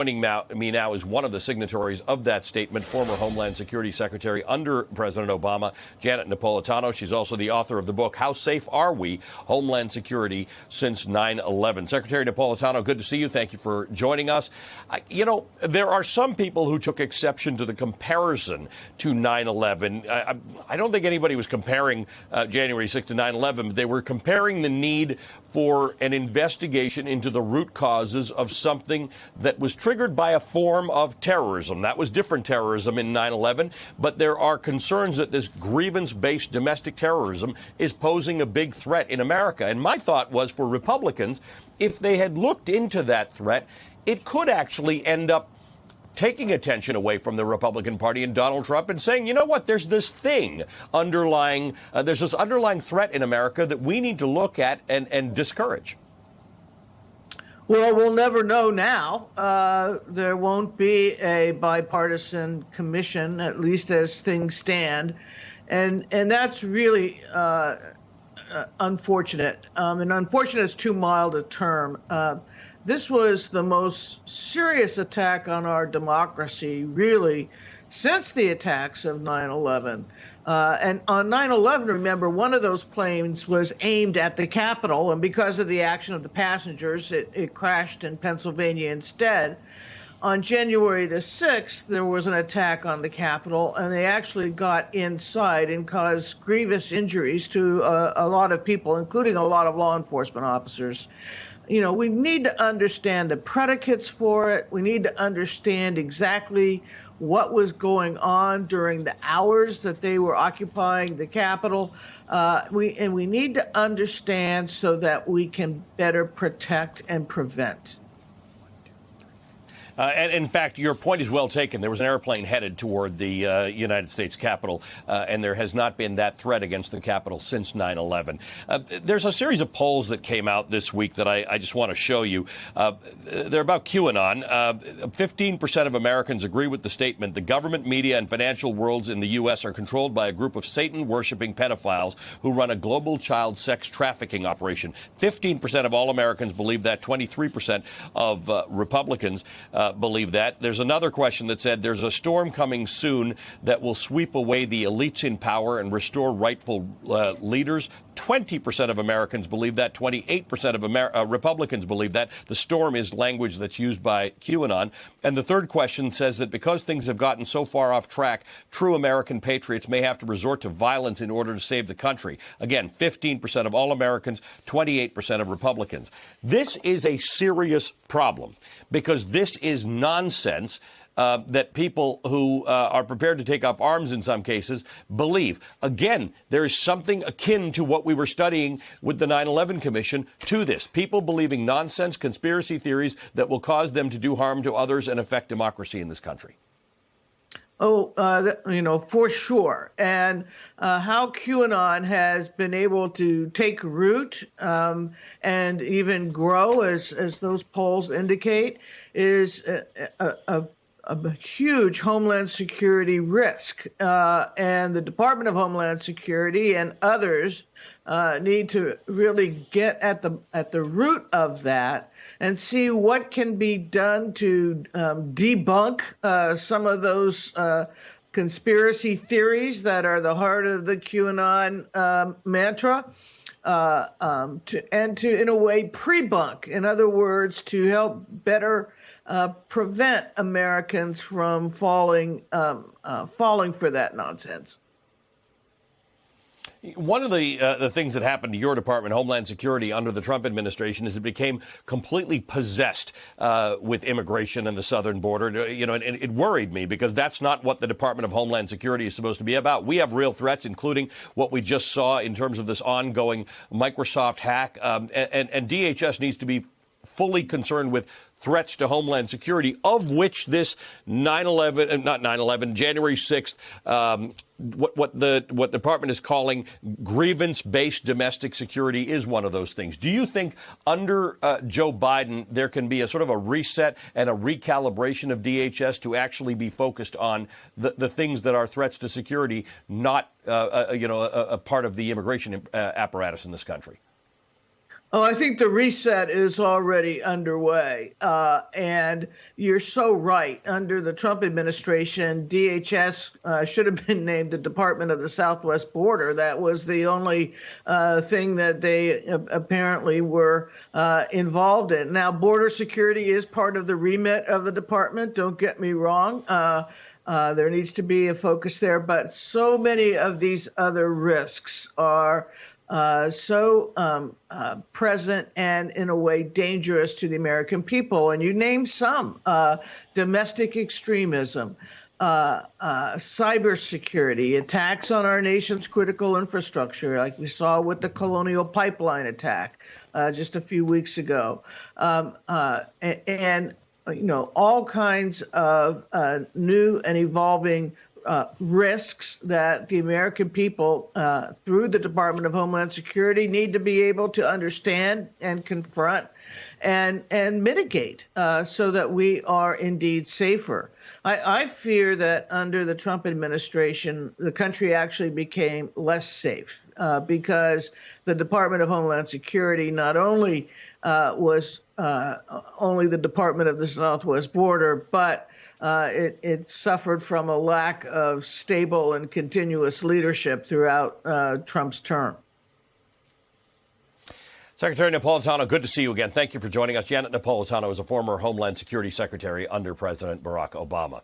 Joining me now is one of the signatories of that statement, former Homeland Security Secretary under President Obama, Janet Napolitano. She's also the author of the book, How Safe Are We? Homeland Security Since 9/11. Secretary Napolitano, good to see you. Thank you for joining us. You know, there are some people who took exception to the comparison to 9/11. I don't think anybody was comparing January 6th to 9/11, but they were comparing the need for an investigation into the root causes of something that was triggered by a form of terrorism. That was different terrorism in 9/11, but there are concerns that this grievance-based domestic terrorism is posing a big threat in America. And my thought was, for Republicans, if they had looked into that threat, it could actually end up taking attention away from the Republican Party and Donald Trump and saying, you know what, there's this thing underlying, there's this underlying threat in America that we need to look at and discourage. Well, we'll never know now. There won't be a bipartisan commission, at least as things stand. And that's really unfortunate. And unfortunate is too mild a term. This was the most serious attack on our democracy, really, since the attacks of 9/11. And on 9/11, remember, one of those planes was aimed at the Capitol, and because of the action of the passengers, it crashed in Pennsylvania instead. On January the 6th, there was an attack on the Capitol, and they actually got inside and caused grievous injuries to a lot of people, including a lot of law enforcement officers. You know, we need to understand the predicates for it. We need to understand exactly what was going on during the hours that they were occupying the Capitol. We need to understand so that we can better protect and prevent. And in fact, your point is well taken. There was an airplane headed toward the United States Capitol, and there has not been that threat against the Capitol since 9/11. There's a series of polls that came out this week that I just want to show you. They're about QAnon. 15% of Americans agree with the statement: the government, media, and financial worlds in the U.S. are controlled by a group of Satan-worshipping pedophiles who run a global child sex trafficking operation. 15% of all Americans believe that. 23% of Republicans believe that. There's another question that said there's a storm coming soon that will sweep away the elites in power and restore rightful leaders. 20% of Americans believe that. 28% of Republicans believe that. The storm is language that's used by QAnon. And the third question says that because things have gotten so far off track, true American patriots may have to resort to violence in order to save the country. Again, 15% of all Americans, 28% of Republicans. This is a serious problem because this is nonsense that people who are prepared to take up arms in some cases believe. Again, there is something akin to what we were studying with the 9/11 Commission to this. People believing nonsense conspiracy theories that will cause them to do harm to others and affect democracy in this country. Oh, you know, for sure. And how QAnon has been able to take root and even grow, as those polls indicate, is a huge Homeland Security risk. And the Department of Homeland Security and others need to really get at the root of that and see what can be done to debunk some of those conspiracy theories that are the heart of the QAnon mantra, and to, in a way, pre-bunk. In other words, to help better prevent Americans from falling for that nonsense. One of the things that happened to your department, Homeland Security, under the Trump administration is it became completely possessed with immigration and the southern border. You know, and it worried me because that's not what the Department of Homeland Security is supposed to be about. We have real threats, including what we just saw in terms of this ongoing Microsoft hack. And DHS needs to be fully concerned with threats to Homeland Security, of which this January 6th, what the department is calling grievance-based domestic security is one of those things. Do you think under Joe Biden there can be a sort of a reset and a recalibration of DHS to actually be focused on the things that are threats to security, not a part of the immigration apparatus in this country? Oh, I think the reset is already underway. And you're so right. Under the Trump administration, DHS should have been named the Department of the Southwest Border. That was the only thing that they apparently were involved in. Now, border security is part of the remit of the department. Don't get me wrong. There needs to be a focus there. But so many of these other risks are so present and, in a way, dangerous to the American people. And you named some: domestic extremism, cybersecurity, attacks on our nation's critical infrastructure, like we saw with the Colonial Pipeline attack just a few weeks ago, and all kinds of new and evolving risks that the American people, through the Department of Homeland Security, need to be able to understand and confront and mitigate so that we are indeed safer. I fear that under the Trump administration, the country actually became less safe because the Department of Homeland Security not only was only the Department of the Southwest Border, but it suffered from a lack of stable and continuous leadership throughout Trump's term. Secretary Napolitano, good to see you again. Thank you for joining us. Janet Napolitano is a former Homeland Security Secretary under President Barack Obama.